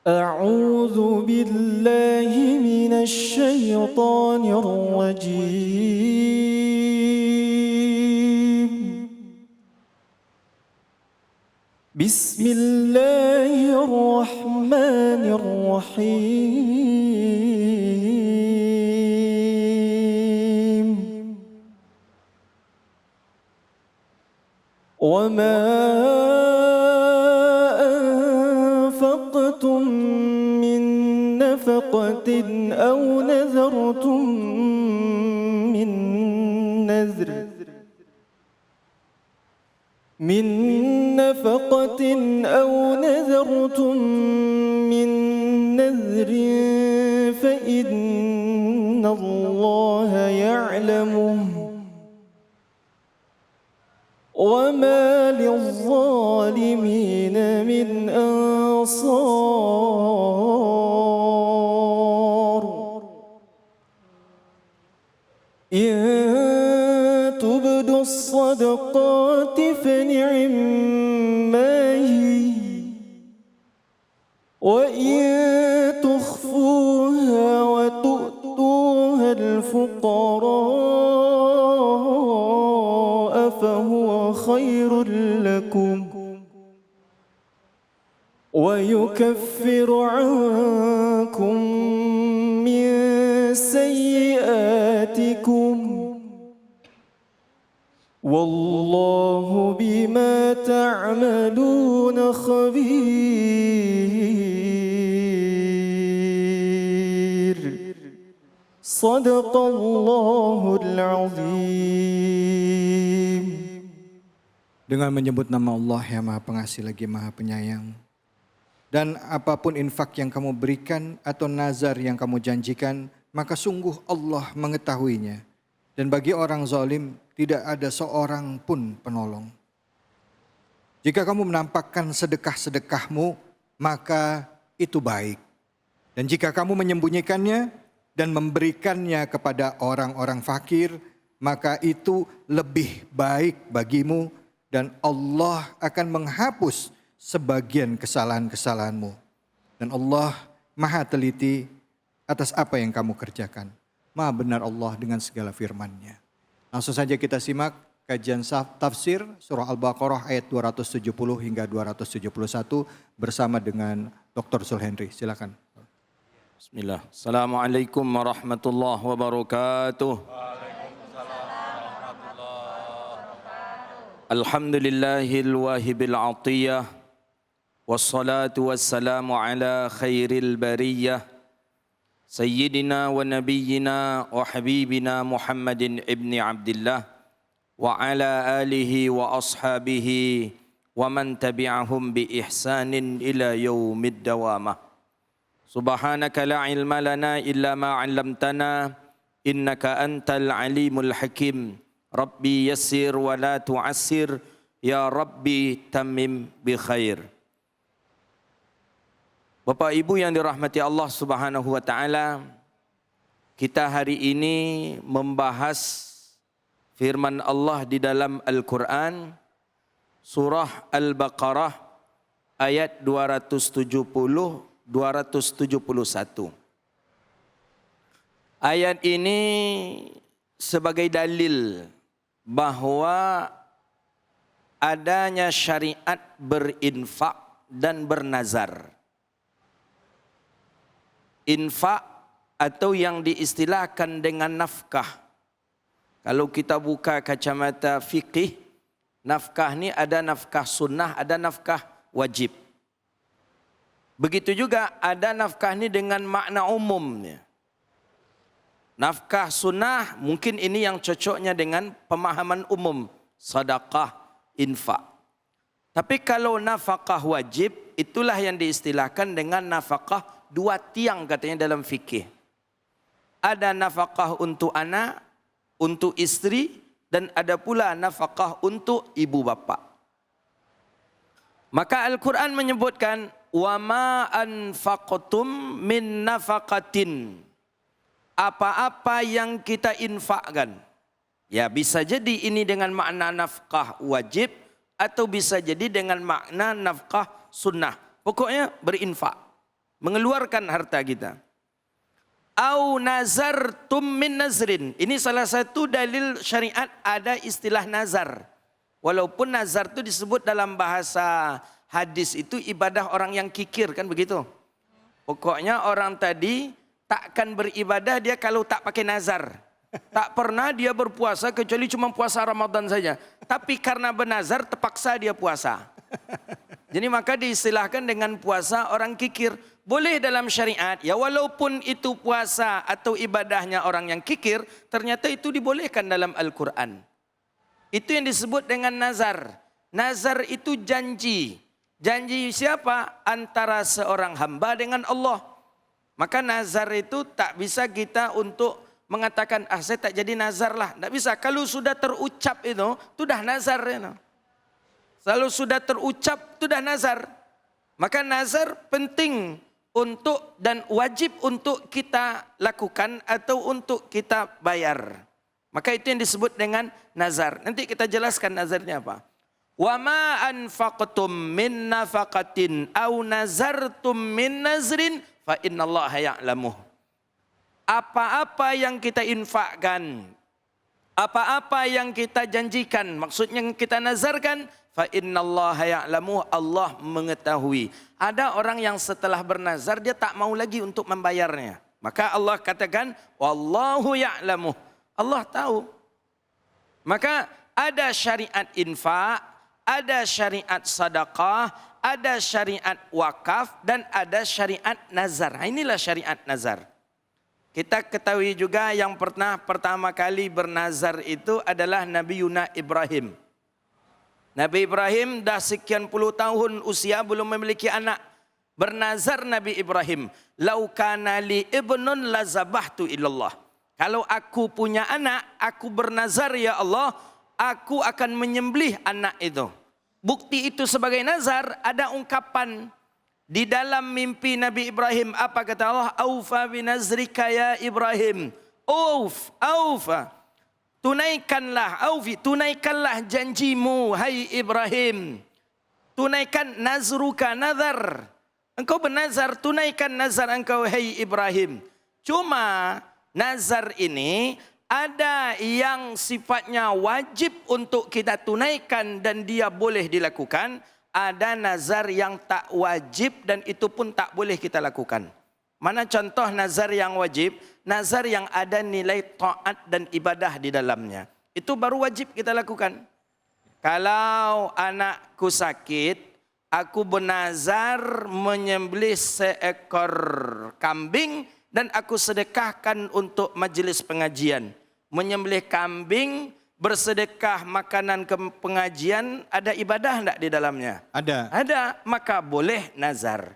أعوذ بالله من الشيطان الرجيم. بسم الله الرحمن الرحيم. وما أنفقتم من نفقة أو نذرتم من نفقة أو نذرتم من نذر فإن الله يعلمه وما للظالمين من أنصار. إن تبدوا الصدقات فنعما هي وإن تخفوها وتؤتوها الفقراء فهو خير لكم ويكفر عنكم من سيئاتكم والله بما تعملون خبير. صدق الله العظيم. Dengan menyebut nama Allah yang Maha Pengasih lagi Maha Penyayang. Dan apapun infak yang kamu berikan atau nazar yang kamu janjikan, maka sungguh Allah mengetahuinya. Dan bagi orang zalim tidak ada seorang pun penolong. Jika kamu menampakkan sedekah-sedekahmu, maka itu baik. Dan jika kamu menyembunyikannya dan memberikannya kepada orang-orang fakir, maka itu lebih baik bagimu. Dan Allah akan menghapus sebagian kesalahan-kesalahanmu. Dan Allah maha teliti atas apa yang kamu kerjakan. Maha benar Allah dengan segala firman-Nya. Langsung saja kita simak kajian tafsir surah Al-Baqarah ayat 270 hingga 271 bersama dengan Dr. Zulhendri. Silakan. Bismillah. Assalamualaikum warahmatullahi wabarakatuh. Alhamdulillahil wahibil atiyah. Wassalatu wassalamu ala khairil bariyah. Sayyidina wa nabiyyina wa habibina Muhammadin ibni Abdillah. Wa ala alihi wa ashabihi wa man tabi'ahum bi ihsanin ila yaumid dawamah. Subhanaka la ilma lana illa ma 'allamtana innaka antal alimul hakim. Rabbi yassir wa la tu'assir ya Rabbi tammim bi khair. Bapak Ibu yang dirahmati Allah Subhanahu wa taala, kita hari ini membahas firman Allah di dalam Al-Qur'an surah Al-Baqarah ayat 270 271. Ayat ini sebagai dalil bahwa adanya syariat berinfak dan bernazar. Infak atau yang diistilahkan dengan nafkah. Kalau kita buka kacamata fikih, nafkah ni ada nafkah sunnah, ada nafkah wajib. Begitu juga ada nafkah ni dengan makna umumnya. Nafkah sunnah mungkin ini yang cocoknya dengan pemahaman umum, sedekah, infak. Tapi kalau nafkah wajib, itulah yang diistilahkan dengan nafkah dua tiang katanya dalam fikih. Ada nafkah untuk anak, untuk istri, dan ada pula nafkah untuk ibu bapa. Maka Al-Quran menyebutkan wa ma anfaqtum min nafaqatin, apa-apa yang kita infakkan. Ya, bisa jadi ini dengan makna nafkah wajib atau bisa jadi dengan makna nafkah sunnah. Pokoknya berinfak. mengeluarkan harta kita. Au nazartum min nazrin. Ini salah satu dalil syariat ada istilah nazar. Walaupun nazar itu disebut dalam bahasa hadis itu ibadah orang yang kikir, kan begitu. Pokoknya orang tadi takkan beribadah dia kalau tak pakai nazar. Tak pernah dia berpuasa kecuali cuma puasa Ramadan saja. Tapi karena bernazar terpaksa dia puasa. Jadi maka diistilahkan dengan puasa orang kikir. Boleh dalam syariat, ya walaupun itu puasa atau ibadahnya orang yang kikir, ternyata itu dibolehkan dalam Al-Quran. Itu yang disebut dengan nazar. Nazar itu janji. Janji siapa? Antara seorang hamba dengan Allah. Maka nazar itu tak bisa kita untuk mengatakan, saya tak jadi nazar lah. Tak bisa. Kalau sudah terucap itu dah nazar. Kalau sudah terucap, itu dah nazar. Maka nazar penting untuk dan wajib untuk kita lakukan atau untuk kita bayar. Maka itu yang disebut dengan nazar. Nanti kita jelaskan nazarnya apa. Wa ma anfaqtum min nafaqatin aw nazartum min nazrin fa innallaha ya'lamuh. Apa-apa yang kita infakkan, apa-apa yang kita janjikan, maksudnya yang kita nazarkan, fa innallaha ya'lamuh, Allah mengetahui. Ada orang yang setelah bernazar dia tak mau lagi untuk membayarnya. Maka Allah katakan wallahu ya'lamuh. Allah tahu. Maka ada syariat infak, ada syariat sedekah, ada syariat wakaf dan ada syariat nazar. Inilah syariat nazar. Kita ketahui juga yang pertama kali bernazar itu adalah Nabi Yuna Ibrahim. Nabi Ibrahim dah sekian puluh tahun usia belum memiliki anak. Bernazar Nabi Ibrahim, "Lau kana li ibnun lazabahtu ilallah." Kalau aku punya anak, aku bernazar ya Allah, aku akan menyembelih anak itu. Bukti itu sebagai nazar ada ungkapan di dalam mimpi Nabi Ibrahim. Apa kata Allah? Aufa binazrika ya Ibrahim. Aufa. Tunaikanlah janjimu hai Ibrahim. Tunaikan nazruka, nazar. Engkau bernazar, tunaikan nazar engkau hai Ibrahim. Cuma nazar ini ada yang sifatnya wajib untuk kita tunaikan dan dia boleh dilakukan. Ada nazar yang tak wajib dan itu pun tak boleh kita lakukan. Mana contoh nazar yang wajib? Nazar yang ada nilai taat dan ibadah di dalamnya. Itu baru wajib kita lakukan. Kalau anakku sakit, aku bernazar menyembelih seekor kambing dan aku sedekahkan untuk majelis pengajian. Menyembelih kambing, bersedekah makanan ke pengajian, ada ibadah enggak di dalamnya? Ada. Ada, maka boleh nazar.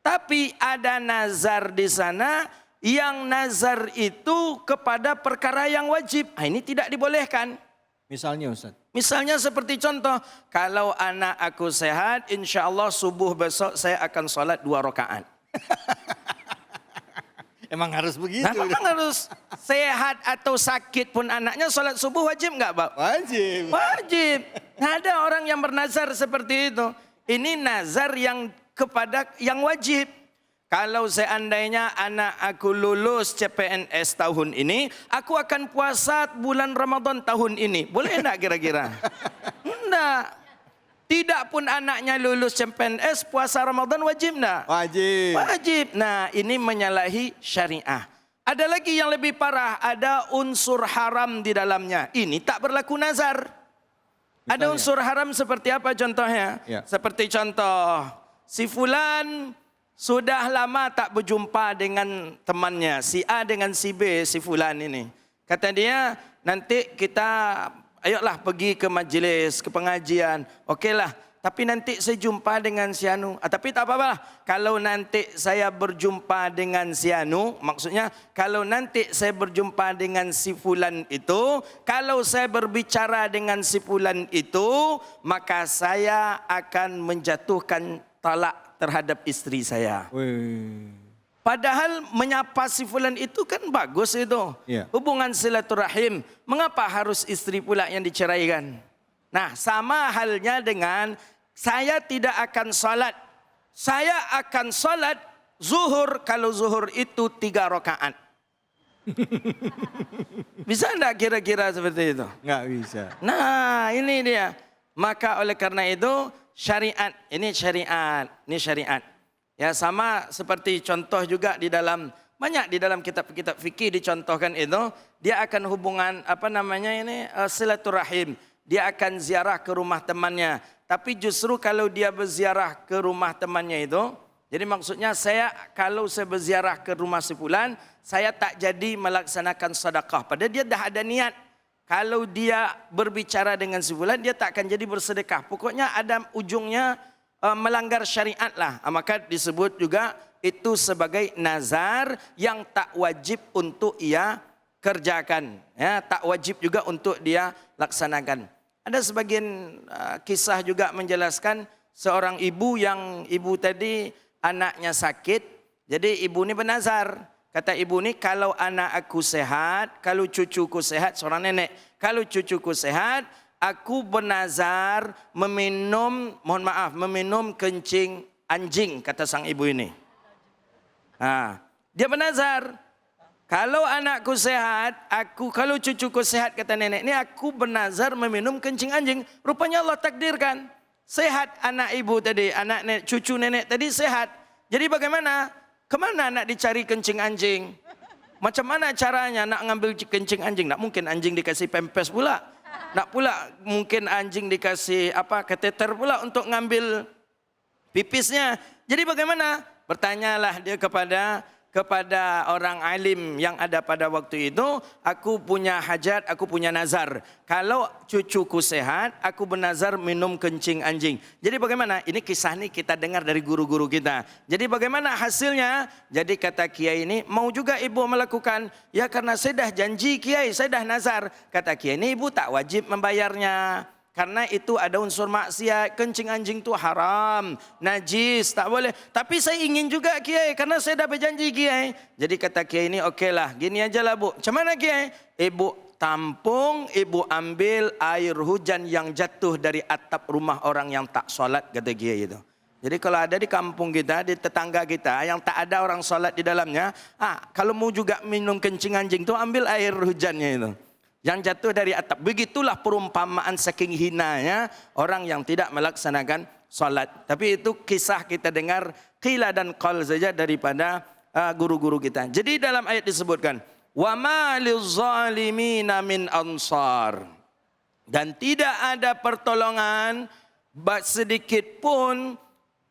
Tapi ada nazar di sana yang nazar itu kepada perkara yang wajib. Ini tidak dibolehkan. Misalnya Ustaz. Misalnya seperti contoh, kalau anak aku sehat, insya Allah subuh besok saya akan sholat 2 rakaat. Emang harus begitu? Nah, memang harus sehat atau sakit pun anaknya sholat subuh wajib enggak, Pak? Wajib. Wajib. Nah, ada orang yang bernazar seperti itu. Ini nazar yang kepada yang wajib. Kalau seandainya anak aku lulus CPNS tahun ini, aku akan puasa bulan Ramadan tahun ini. Boleh enggak kira-kira? Enggak. Tidak pun anaknya lulus CPNS, puasa Ramadan wajib enggak? Wajib. Wajib. Nah, ini menyalahi syariah. Ada lagi yang lebih parah, ada unsur haram di dalamnya. Ini tak berlaku nazar. Ada unsur haram seperti apa contohnya? Ya. Seperti contoh, si fulan sudah lama tak berjumpa dengan temannya, si A dengan si B, si fulan ini. Kata dia, nanti kita ayolah pergi ke majlis, ke pengajian. Okeylah, tapi nanti saya jumpa dengan si Anu. Tapi tak apa-apa, kalau nanti saya berjumpa dengan si Anu, maksudnya kalau nanti saya berjumpa dengan si fulan itu, kalau saya berbicara dengan si fulan itu, maka saya akan menjatuhkan talak terhadap istri saya. Wih. Padahal menyapa si fulan itu kan bagus itu. Ya. Hubungan silaturahim. Mengapa harus istri pula yang diceraikan? Nah, sama halnya dengan saya tidak akan salat. Saya akan salat zuhur, kalau zuhur itu 3 rakaat. Bisa enggak kira-kira seperti itu? Nggak bisa. Nah, ini dia. Maka oleh karena itu syariat, ini syariat. Ya, sama seperti contoh juga di dalam banyak di dalam kitab-kitab fikih dicontohkan itu, dia akan hubungan silaturahim. Dia akan ziarah ke rumah temannya. Tapi justru kalau dia berziarah ke rumah temannya itu, jadi maksudnya kalau saya berziarah ke rumah si fulan, saya tak jadi melaksanakan sedekah. Padahal dia dah ada niat. Kalau dia berbicara dengan si fulan, dia tak akan jadi bersedekah. Pokoknya ada ujungnya melanggar syariat lah. Maka disebut juga itu sebagai nazar yang tak wajib untuk ia kerjakan. Ya, tak wajib juga untuk dia laksanakan. Ada sebagian kisah juga menjelaskan seorang ibu tadi anaknya sakit. Jadi ibu ni bernazar. Kata ibu ni, kalau anak aku sehat, kalau cucuku sehat, seorang nenek. Kalau cucuku sehat, aku bernazar meminum kencing anjing, kata sang ibu ini. Dia bernazar, kalau anakku sehat, kalau cucuku sehat, kata nenek ini, aku bernazar meminum kencing anjing. Rupanya Allah takdirkan sehat anak ibu tadi, cucu nenek tadi sehat. Jadi bagaimana? Kemana nak dicari kencing anjing? Macam mana caranya nak ngambil kencing anjing? Tak mungkin anjing dikasih pempes pula. Nak pula mungkin anjing dikasih kateter pula untuk ngambil pipisnya. Jadi bagaimana? Bertanyalah dia kepada orang alim yang ada pada waktu itu, aku punya hajat, aku punya nazar. Kalau cucuku sehat, aku bernazar minum kencing anjing. Jadi bagaimana? Ini kisah ini kita dengar dari guru-guru kita. Jadi bagaimana hasilnya? Jadi kata kiai ini, mau juga ibu melakukan? Ya karena saya dah janji kiai, saya dah nazar. Kata kiai ini, ibu tak wajib membayarnya. Karena itu ada unsur maksiat, kencing anjing itu haram, najis, tak boleh. Tapi saya ingin juga kiai, karena saya dah berjanji kiai. Jadi kata kiai ini, okeylah, gini aja lah bu. Macam mana kiai? Ibu tampung, ibu ambil air hujan yang jatuh dari atap rumah orang yang tak solat, kata kiai itu. Jadi kalau ada di kampung kita, di tetangga kita yang tak ada orang solat di dalamnya, kalau mau juga minum kencing anjing itu, ambil air hujannya itu. Yang jatuh dari atap. Begitulah perumpamaan saking hinanya orang yang tidak melaksanakan solat. Tapi itu kisah kita dengar qila dan qal saja daripada guru-guru kita. Jadi dalam ayat disebutkan, wa ma lizzalimina min ansar. Dan tidak ada pertolongan sedikit pun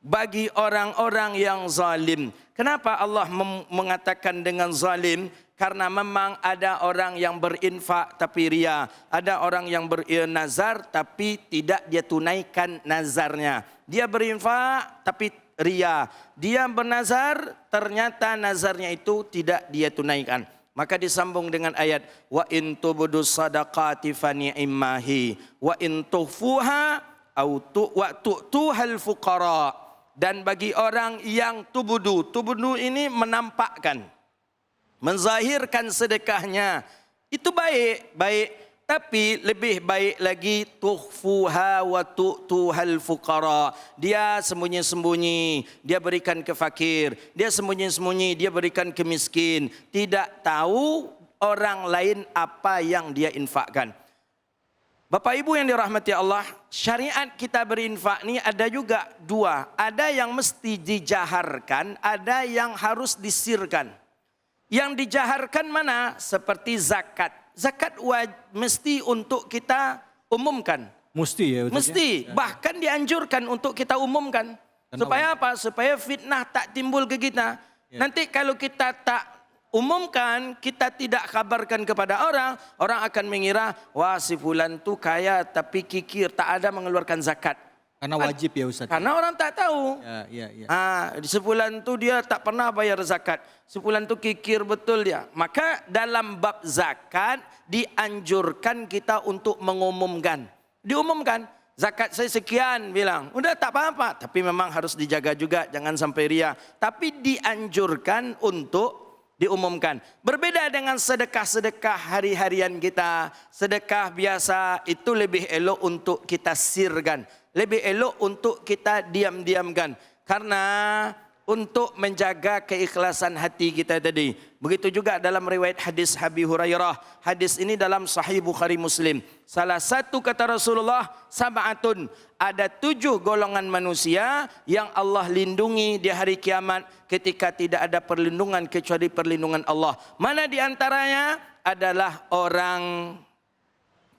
bagi orang-orang yang zalim. Kenapa Allah mengatakan dengan zalim? Karena memang ada orang yang berinfak tapi ria. Ada orang yang bernazar tapi tidak dia tunaikan nazarnya. Dia berinfak tapi ria. Dia bernazar ternyata nazarnya itu tidak dia tunaikan. Maka disambung dengan ayat wa in tubdu sadaqati fa ni'mahi wa in tukhfuha wa tu'tuhal fuqara. Dan bagi orang yang tubudu ini menampakkan, menzahirkan sedekahnya, itu baik. Tapi lebih baik lagi tukhfuha wa tu'tuhal fuqara. Dia sembunyi-sembunyi, dia berikan ke fakir. Dia sembunyi-sembunyi, dia berikan ke miskin. Tidak tahu orang lain apa yang dia infakkan. Bapak Ibu yang dirahmati Allah, syariat kita berinfak ni ada juga dua. Ada yang mesti dijaharkan, ada yang harus disirkan. Yang dijaharkan mana? Seperti zakat. Zakat mesti untuk kita umumkan. Mesti ya? Mesti. Bahkan dianjurkan untuk kita umumkan. Supaya apa? Supaya fitnah tak timbul ke kita. Nanti kalau kita tak umumkan, kita tidak kabarkan kepada orang, orang akan mengira, wah si fulan tu kaya tapi kikir, tak ada mengeluarkan zakat. Karena wajib ya Ustaz. Karena orang tak tahu. Ya. Si fulan tu dia tak pernah bayar zakat. Si fulan tu kikir betul dia. Maka dalam bab zakat dianjurkan kita untuk mengumumkan. Diumumkan. Zakat saya sekian bilang. Udah tak apa-apa. Tapi memang harus dijaga juga. Jangan sampai ria. Tapi dianjurkan untuk diumumkan. Berbeda dengan sedekah-sedekah hari-harian kita. Sedekah biasa itu lebih elok untuk kita sirkan. Lebih elok untuk kita diam-diamkan. Karena untuk menjaga keikhlasan hati kita tadi. Begitu juga dalam riwayat hadis Abi Hurairah. Hadis ini dalam Sahih Bukhari Muslim. Salah satu kata Rasulullah, sab'atun, ada 7 golongan manusia yang Allah lindungi di hari kiamat ketika tidak ada perlindungan kecuali perlindungan Allah. Mana di antaranya adalah orang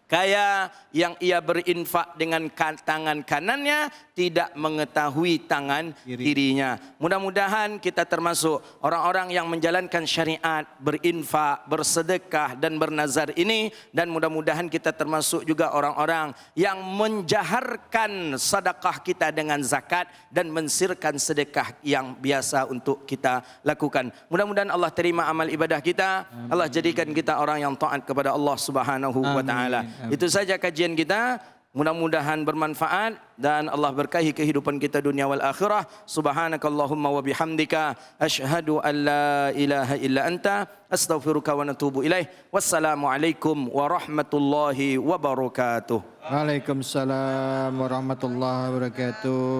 kaya yang ia berinfak dengan tangan kanannya, tidak mengetahui tangan kirinya. Mudah-mudahan kita termasuk orang-orang yang menjalankan syariat, berinfak, bersedekah dan bernazar ini. Dan mudah-mudahan kita termasuk juga orang-orang yang menjaharkan sedekah kita dengan zakat dan mensirkan sedekah yang biasa untuk kita lakukan. Mudah-mudahan Allah terima amal ibadah kita. Allah jadikan kita orang yang taat kepada Allah Subhanahu wa taala. Itu saja kajian kita. Mudah-mudahan bermanfaat dan Allah berkahi kehidupan kita dunia wal akhirah. Subhanakallahumma wa bihamdika asyhadu an la ilaha illa anta astaghfiruka wa natubu ilaih. Wassalamualaikum warahmatullahi wabarakatuh. Waalaikumsalam warahmatullahi wabarakatuh.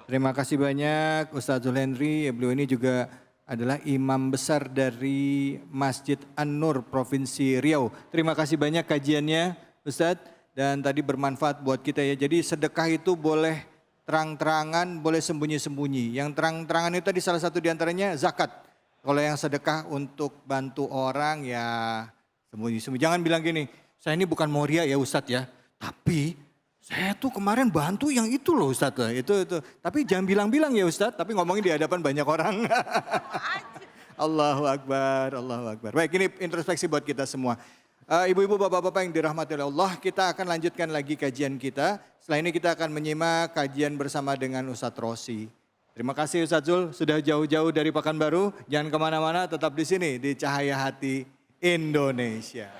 Terima kasih banyak Ustaz Zulhendri. Beliau ini juga adalah imam besar dari Masjid An-Nur Provinsi Riau. Terima kasih banyak kajiannya Ustadz. Dan tadi bermanfaat buat kita ya. Jadi sedekah itu boleh terang-terangan, boleh sembunyi-sembunyi. Yang terang-terangan itu tadi salah satu diantaranya zakat. Kalau yang sedekah untuk bantu orang ya sembunyi-sembunyi. Jangan bilang gini, saya ini bukan mau ria ya Ustadz ya. Tapi saya tuh kemarin bantu yang itu loh Ustadz. Itu. Tapi jangan bilang-bilang ya Ustadz, tapi ngomongin di hadapan banyak orang. Allahu Akbar, Allahu Akbar. Baik, ini introspeksi buat kita semua. Ibu-ibu, bapak-bapak yang dirahmati oleh Allah, kita akan lanjutkan lagi kajian kita. Setelah ini kita akan menyimak kajian bersama dengan Ustadz Rosi. Terima kasih Ustadz Zul, sudah jauh-jauh dari Pekanbaru. Jangan kemana-mana, tetap di sini di Cahaya Hati Indonesia.